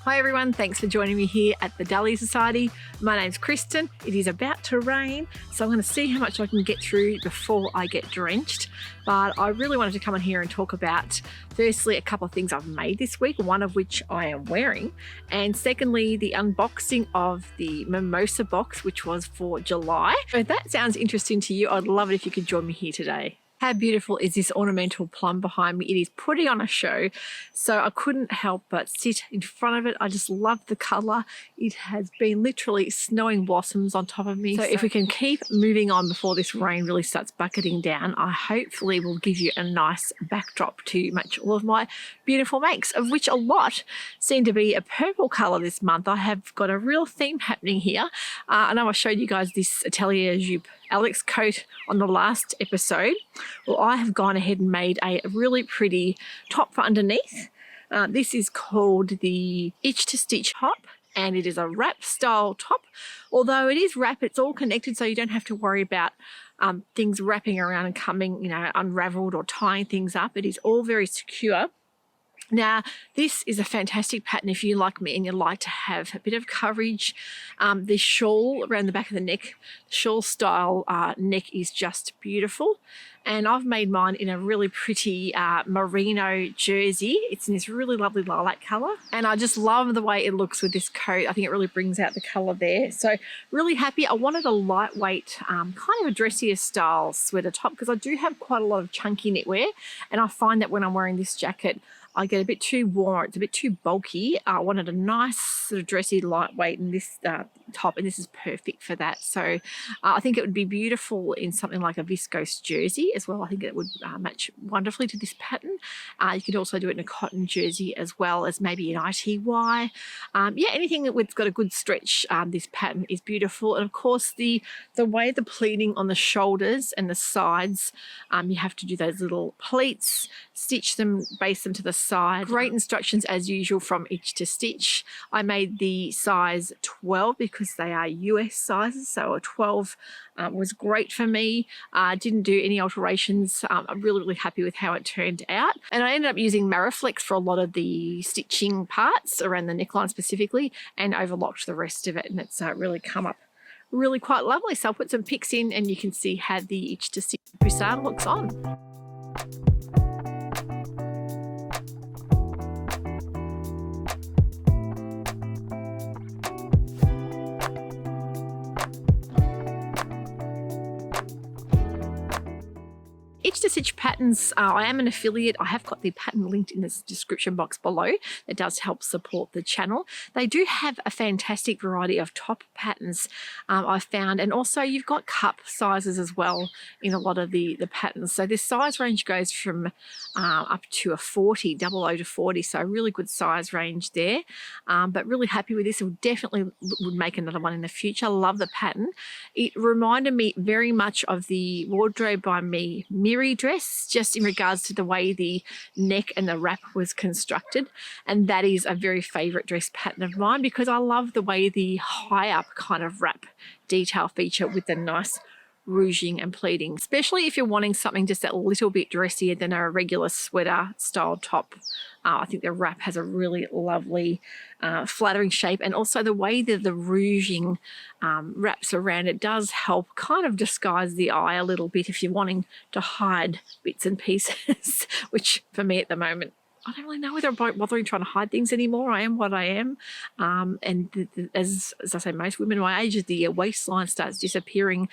Hi everyone, thanks for joining me here at the Dahlia Society. My name's Kristen. It is about to rain, so I'm going to see how much I can get through before I get drenched. But I really wanted to come on here and talk about, firstly, a couple of things I've made this week, one of which I am wearing, and secondly, the unboxing of the mimosa box, which was for July. So if that sounds interesting to you, I'd love it if you could join me here today. How beautiful is this ornamental plum behind me? It is putting on a show, so I couldn't help but sit in front of it. I just love the colour. It has been literally snowing blossoms on top of me. So if we can keep moving on before this rain really starts bucketing down, I hopefully will give you a nice backdrop to match all of my beautiful makes, of which a lot seem to be a purple colour this month. I have got a real theme happening here. I know I showed you guys this Atelier Jupe Alex coat on the last episode. Well, I have gone ahead and made a really pretty top for underneath. This is called the Itch to Stitch top, and it is a wrap style top. Although it is wrap, it's all connected, so you don't have to worry about things wrapping around and coming, unraveled or tying things up. It is all very secure. Now, this is a fantastic pattern if you like me and you like to have a bit of coverage. The shawl around the back of the neck, shawl style neck is just beautiful. And I've made mine in a really pretty merino jersey. It's in this really lovely lilac colour. And I just love the way it looks with this coat. I think it really brings out the colour there. So really happy. I wanted a lightweight, kind of a dressier style sweater top because I do have quite a lot of chunky knitwear. And I find that when I'm wearing this jacket, I get a bit too warm, it's a bit too bulky. I wanted a nice sort of dressy lightweight in this top, and this is perfect for that. So I think it would be beautiful in something like a viscose jersey as well. I think it would match wonderfully to this pattern. You could also do it in a cotton jersey as well as maybe an ITY. Yeah, anything that's got a good stretch, this pattern is beautiful. And of course the way the pleating on the shoulders and the sides, you have to do those little pleats, stitch them, base them to the side. Great instructions as usual from Itch to Stitch. I made the size 12 because they are US sizes, so a 12 was great for me. Didn't do any alterations. I'm really happy with how it turned out. And I ended up using Mariflex for a lot of the stitching parts around the neckline specifically, and overlocked the rest of it, and it's really come up really quite lovely. So I'll put some pics in and you can see how the Itch to Stitch Bussard looks on. Itch to Stitch patterns, I am an affiliate. I have got the pattern linked in the description box below. It does help support the channel. They do have a fantastic variety of top patterns I've found, and also you've got cup sizes as well in a lot of the patterns. So this size range goes from up to a 40, 00 to 40, so a really good size range there. But really happy with this. It definitely would make another one in the future. I love the pattern. It reminded me very much of the Wardrobe by Me Miri dress, just in regards to the way the neck and the wrap was constructed, and that is a very favorite dress pattern of mine because I love the way the high up kind of wrap detail feature with the nice rouging and pleating, especially if you're wanting something just a little bit dressier than a regular sweater style top. I think the wrap has a really lovely flattering shape, and also the way that the rouging wraps around it does help kind of disguise the eye a little bit if you're wanting to hide bits and pieces, which for me at the moment, I don't really know whether I'm bothering trying to hide things anymore. I am what I am. And as I say, most women my age, the waistline starts disappearing.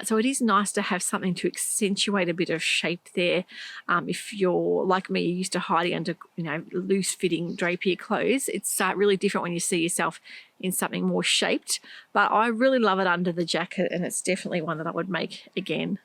So it is nice to have something to accentuate a bit of shape there. If you're like me, you're used to hiding under, loose fitting drapier clothes. It's really different when you see yourself in something more shaped. But I really love it under the jacket, and it's definitely one that I would make again.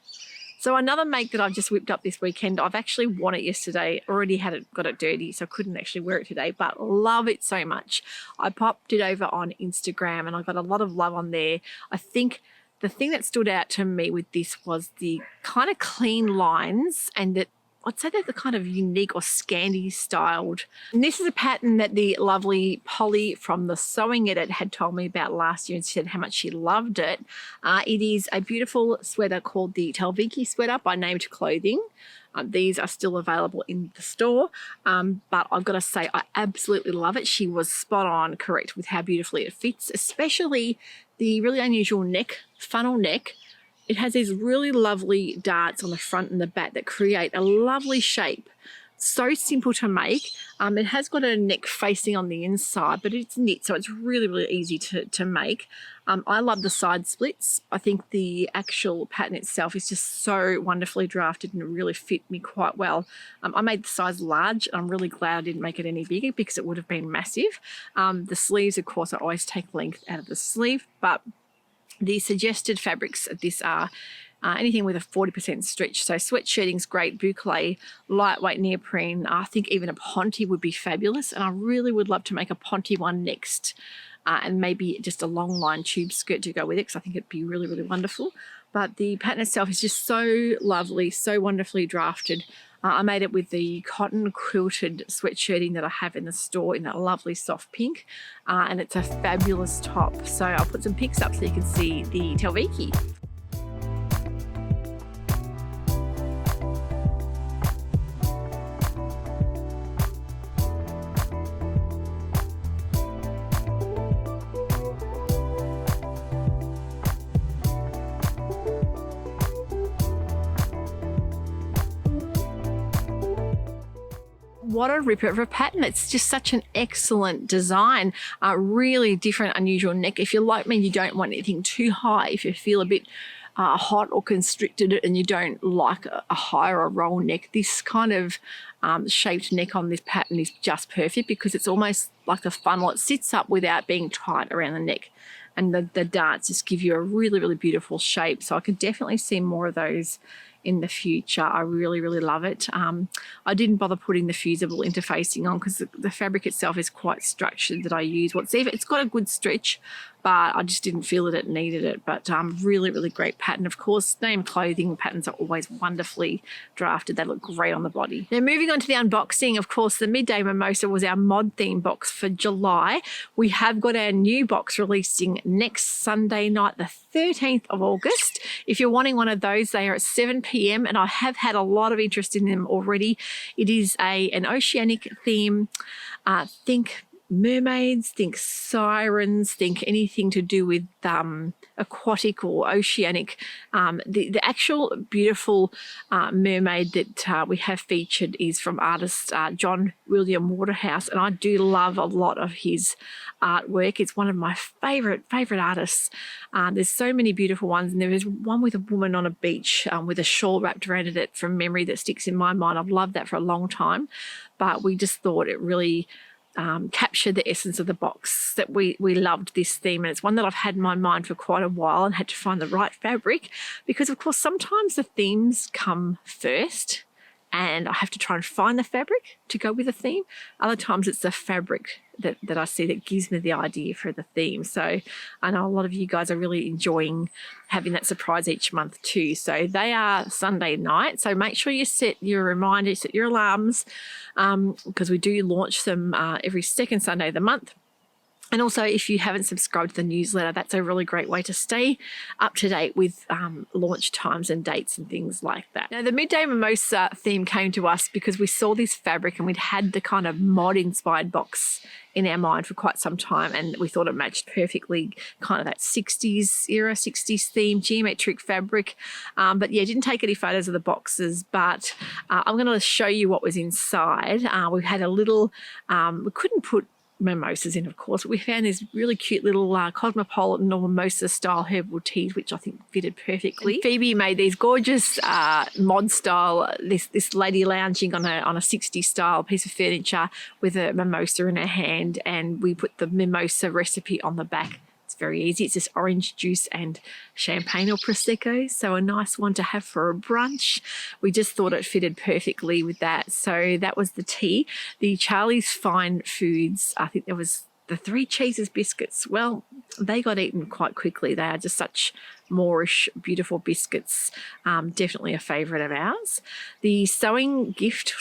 So another make that I've just whipped up this weekend, I've actually worn it yesterday, already got it dirty, so I couldn't actually wear it today, but love it so much. I popped it over on Instagram and I got a lot of love on there. I think the thing that stood out to me with this was the kind of clean lines, and that I'd say they're the kind of unique or Scandi styled. And this is a pattern that the lovely Polly from the Sewing Edit had told me about last year and said how much she loved it. It is a beautiful sweater called the Talviki sweater by Named Clothing. These are still available in the store, but I've got to say I absolutely love it. She was spot on correct with how beautifully it fits, especially the really unusual neck, funnel neck. It has these really lovely darts on the front and the back that create a lovely shape. So simple to make. It has got a neck facing on the inside, but it's knit, so it's really, really easy to make. I love the side splits. I think the actual pattern itself is just so wonderfully drafted and it really fit me quite well. I made the size large. I'm really glad I didn't make it any bigger because it would have been massive. The sleeves, of course, I always take length out of the sleeve, but the suggested fabrics of this are anything with a 40% stretch. So sweatshirting's great, boucle, lightweight neoprene. I think even a ponte would be fabulous. And I really would love to make a ponte one next. And maybe just a long line tube skirt to go with it because I think it'd be really, really wonderful. But the pattern itself is just so lovely, so wonderfully drafted. I made it with the cotton quilted sweatshirting that I have in the store in that lovely soft pink. And it's a fabulous top. So I'll put some pics up so you can see the Talviki. What a ripper of a pattern. It's just such an excellent design. Really different, unusual neck. If you're like me, you don't want anything too high. If you feel a bit hot or constricted and you don't like a high or a roll neck, this kind of shaped neck on this pattern is just perfect because it's almost like a funnel. It sits up without being tight around the neck. And the darts just give you a really, really beautiful shape. So I could definitely see more of those in the future. I really, really love it. I didn't bother putting the fusible interfacing on because the fabric itself is quite structured that I use. It's got a good stretch, but I just didn't feel that it needed it. But really, really great pattern. Of course, Named Clothing patterns are always wonderfully drafted. They look great on the body. Now, moving on to the unboxing, of course, the Midday Mimosa was our mod theme box for July. We have got our new box releasing next Sunday night, the 13th of August. If you're wanting one of those, they are at 7 p.m. and I have had a lot of interest in them already. It is an oceanic theme. Think mermaids, think sirens, think anything to do with aquatic or oceanic. The actual beautiful mermaid that we have featured is from artist John William Waterhouse, and I do love a lot of his artwork. It's one of my favorite artists. There's so many beautiful ones, and there is one with a woman on a beach with a shawl wrapped around it from memory that sticks in my mind. I've loved that for a long time, but we just thought it really captured the essence of the box, that we loved this theme, and it's one that I've had in my mind for quite a while and had to find the right fabric because, of course, sometimes the themes come first and I have to try and find the fabric to go with the theme. Other times it's the fabric that I see that gives me the idea for the theme. So I know a lot of you guys are really enjoying having that surprise each month too. So they are Sunday night. So make sure you set your reminders, set your alarms, because we do launch them every second Sunday of the month. And also, if you haven't subscribed to the newsletter, that's a really great way to stay up to date with launch times and dates and things like that. Now, the Midday Mimosa theme came to us because we saw this fabric and we'd had the kind of mod-inspired box in our mind for quite some time, and we thought it matched perfectly, kind of that 60s era, 60s theme, geometric fabric. But yeah, didn't take any photos of the boxes, but I'm going to show you what was inside. We had a little, we couldn't put mimosas in, of course, but we found these really cute little cosmopolitan or mimosa style herbal teas, which I think fitted perfectly. And Phoebe made these gorgeous mod style, this lady lounging on a 60s style piece of furniture with a mimosa in her hand, and we put the mimosa recipe on the back. It's very easy. It's just orange juice and champagne or prosecco, so a nice one to have for a brunch. We just thought it fitted perfectly with that. So that was the tea. The Charlie's Fine Foods, I think there was the 3 cheeses biscuits. Well, they got eaten quite quickly. They are just such Moorish beautiful biscuits, definitely a favourite of ours. The sewing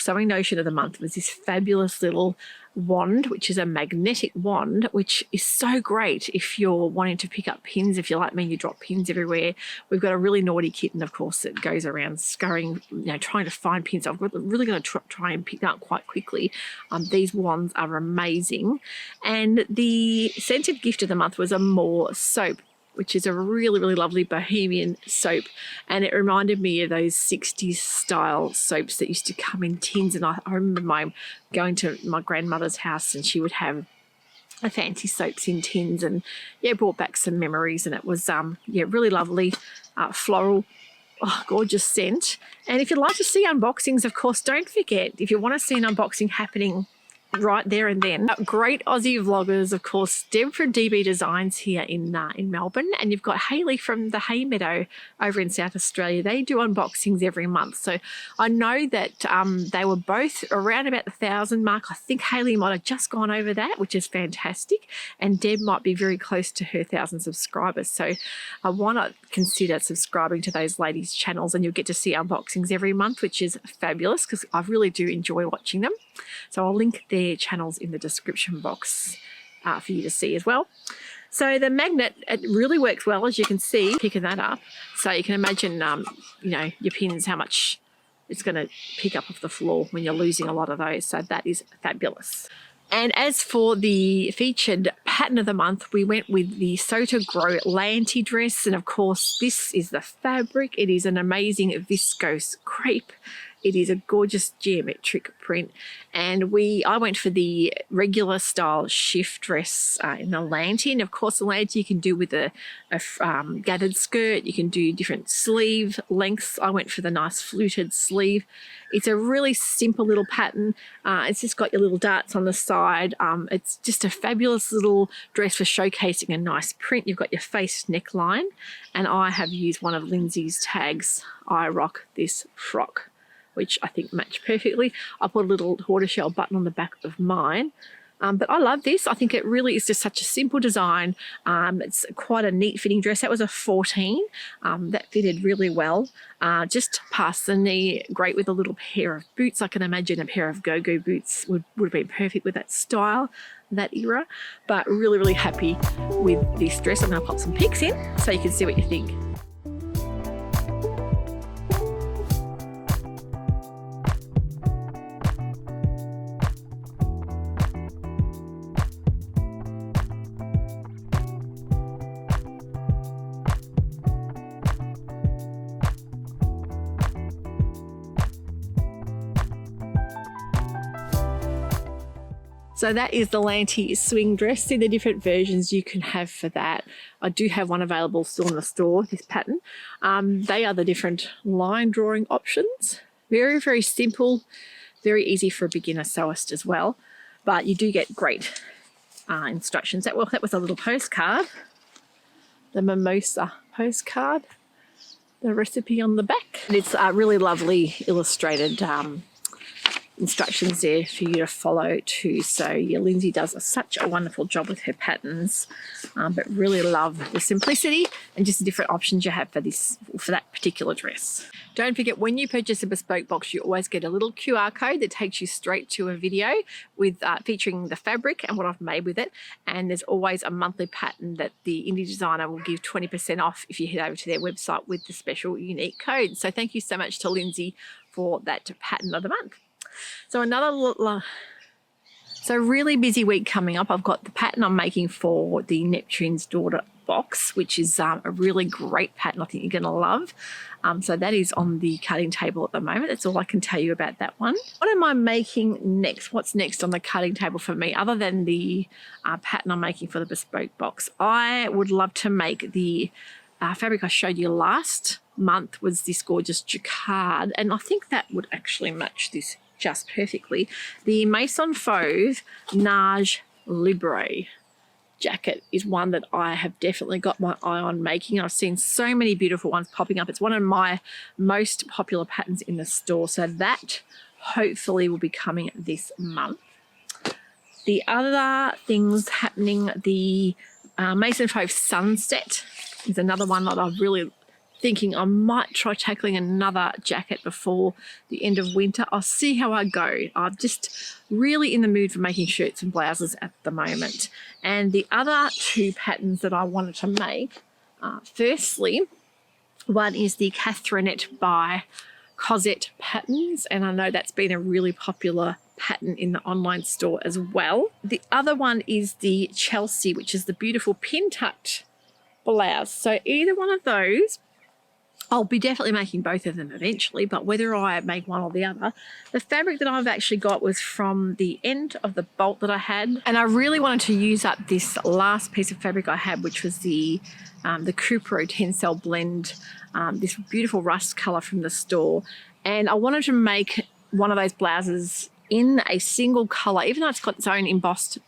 notion of the month was this fabulous little wand, which is a magnetic wand, which is so great if you're wanting to pick up pins. If you're like me, you drop pins everywhere. We've got a really naughty kitten, of course, that goes around scurrying, trying to find pins. I've really got to try and pick them up quite quickly. These wands are amazing. And the scented gift of the month was a More soap, which is a really, really lovely bohemian soap. And it reminded me of those 60s style soaps that used to come in tins. And I remember going to my grandmother's house, and she would have a fancy soaps in tins, and yeah, brought back some memories. And it was really lovely, floral, gorgeous scent. And if you'd like to see unboxings, of course, don't forget, if you want to see an unboxing happening right there and then, great Aussie vloggers, of course, Deb from DB Designs here in Melbourne, and you've got Hayley from the Hay Meadow over in South Australia. They do unboxings every month, so I know that they were both around about the 1,000 mark. I think Hayley might have just gone over that, which is fantastic, and Deb might be very close to her 1,000 subscribers. So why not consider subscribing to those ladies' channels, and you'll get to see unboxings every month, which is fabulous because I really do enjoy watching them. So I'll link their channels in the description box for you to see as well. So the magnet, it really works well, as you can see, picking that up. So you can imagine, your pins, how much it's going to pick up off the floor when you're losing a lot of those. So that is fabulous. And as for the featured pattern of the month, we went with the Sew to Grow Lanty dress. And of course, this is the fabric. It is an amazing viscose crepe. It is a gorgeous geometric print, and I went for the regular style shift dress in the Lanty. And of course, the Lanty you can do with a gathered skirt. You can do different sleeve lengths. I went for the nice fluted sleeve. It's a really simple little pattern. It's just got your little darts on the side. It's just a fabulous little dress for showcasing a nice print. You've got your face neckline, and I have used one of Lindsay's tags, "I rock this frock," which I think match perfectly. I put a little tortoiseshell button on the back of mine. But I love this. I think it really is just such a simple design. It's quite a neat fitting dress. That was a 14. That fitted really well. Just past the knee, great with a little pair of boots. I can imagine a pair of go-go boots would have been perfect with that style, that era. But really, really happy with this dress. I'm going to pop some pics in so you can see what you think. So that is the Lanty swing dress. See the different versions you can have for that. I do have one available still in the store, this pattern. They are the different line drawing options. Very, very simple, very easy for a beginner sewist as well. But you do get great instructions. That was a little postcard, the mimosa postcard, the recipe on the back. And it's really lovely illustrated instructions there for you to follow too. So Lindsay does such a wonderful job with her patterns, but really love the simplicity and just the different options you have for that particular dress. Don't forget, when you purchase a bespoke box, you always get a little QR code that takes you straight to a video with featuring the fabric and what I've made with it. And there's always a monthly pattern that the indie designer will give 20% off if you head over to their website with the special unique code. So thank you so much to Lindsay for that pattern of the month. So really busy week coming up. I've got the pattern I'm making for the Neptunes daughter box, which is a really great pattern I think you're going to love. So that is on the cutting table at the moment. That's all I can tell you about that one. What am I making next? What's next on the cutting table for me other than the pattern I'm making for the bespoke box? I would love to make the fabric I showed you last month was this gorgeous jacquard, and I think that would actually match this just perfectly. The Maison Fauve Nage Libre jacket is one that I have definitely got my eye on making. I've seen so many beautiful ones popping up. It's one of my most popular patterns in the store, so that hopefully will be coming this month. The other things happening, the Maison Fauve Sunset is another one that I'm really thinking I might try tackling another jacket before the end of winter. I'll see how I go. I'm just really in the mood for making shirts and blouses at the moment. And the other two patterns that I wanted to make, firstly, one is the Catherinette by Cosette Patterns, and I know that's been a really popular pattern in the online store as well. The other one is the Chelsea, which is the beautiful pin-tucked blouse. So either one of those, I'll be definitely making both of them eventually, but whether I make one or the other, the fabric that I've actually got was from the end of the bolt that I had, and I really wanted to use up this last piece of fabric I had, which was the Cupro Tencel blend, this beautiful rust colour from the store, and I wanted to make one of those blouses in a single colour, even though it's got its own embossed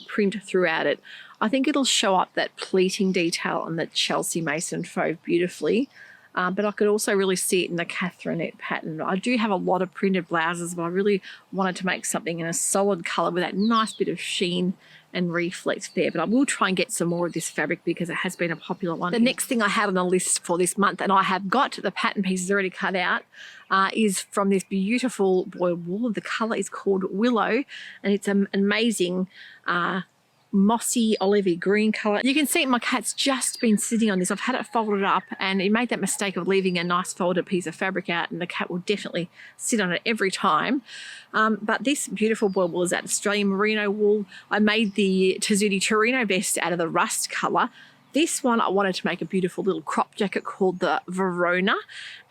print throughout it. I think it'll show up that pleating detail on the Chelsea Mason faux beautifully. But I could also really see it in the Catherinette pattern. I do have a lot of printed blouses, but I really wanted to make something in a solid colour with that nice bit of sheen and reflex there. But I will try and get some more of this fabric because it has been a popular one. The next thing I had on the list for this month, and I have got the pattern pieces already cut out, is from this beautiful boiled wool. The colour is called Willow, and it's an amazing mossy olivey green colour. You can see my cat's just been sitting on this. I've had it folded up, and he made that mistake of leaving a nice folded piece of fabric out, and the cat will definitely sit on it every time. But this beautiful boiled wool is that Australian merino wool. I made the Tessuti Torino vest out of the rust colour. This one I wanted to make a beautiful little crop jacket called the Verona,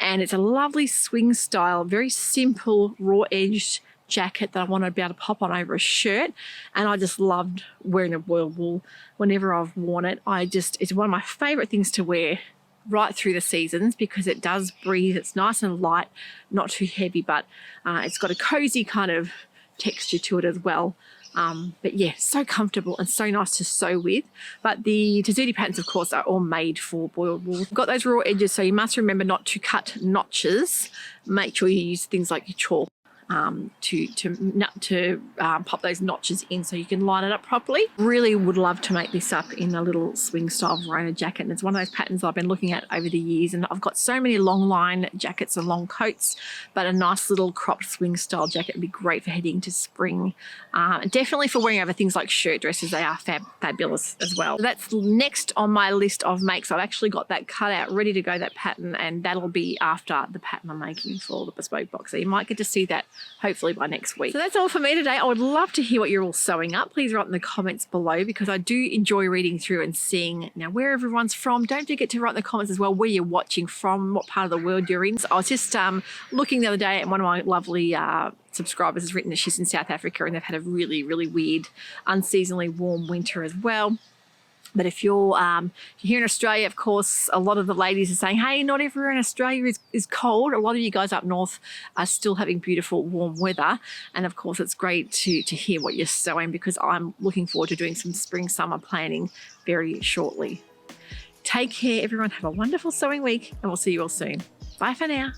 and it's a lovely swing style, very simple raw edged jacket that I want to be able to pop on over a shirt. And I just loved wearing the boiled wool whenever I've worn it. It's one of my favorite things to wear right through the seasons because it does breathe. It's nice and light, not too heavy, but it's got a cozy kind of texture to it as well. But yeah, so comfortable and so nice to sew with. But the Tessuti patterns, of course, are all made for boiled wool. I've got those raw edges, so you must remember not to cut notches. Make sure you use things like your chalk to pop those notches in so you can line it up properly. Really would love to make this up in a little swing style Verona jacket, and it's one of those patterns I've been looking at over the years, and I've got so many long line jackets and long coats, but a nice little cropped swing style jacket would be great for heading to spring. Definitely for wearing over things like shirt dresses. They are fabulous as well. That's next on my list of makes. I've actually got that cut out ready to go, that pattern, and that'll be after the pattern I'm making for the bespoke box, so you might get to see that hopefully by next week. So that's all for me today. I would love to hear what you're all sewing up. Please write in the comments below because I do enjoy reading through and seeing now where everyone's from. Don't forget to write in the comments as well where you're watching from, what part of the world you're in. So I was just looking the other day, and one of my lovely subscribers has written that she's in South Africa and they've had a really, really weird, unseasonably warm winter as well. But if you're here in Australia, of course, a lot of the ladies are saying, hey, not everywhere in Australia is cold. A lot of you guys up north are still having beautiful warm weather. And of course, it's great to hear what you're sewing because I'm looking forward to doing some spring summer planning very shortly. Take care, everyone. Have a wonderful sewing week, and we'll see you all soon. Bye for now.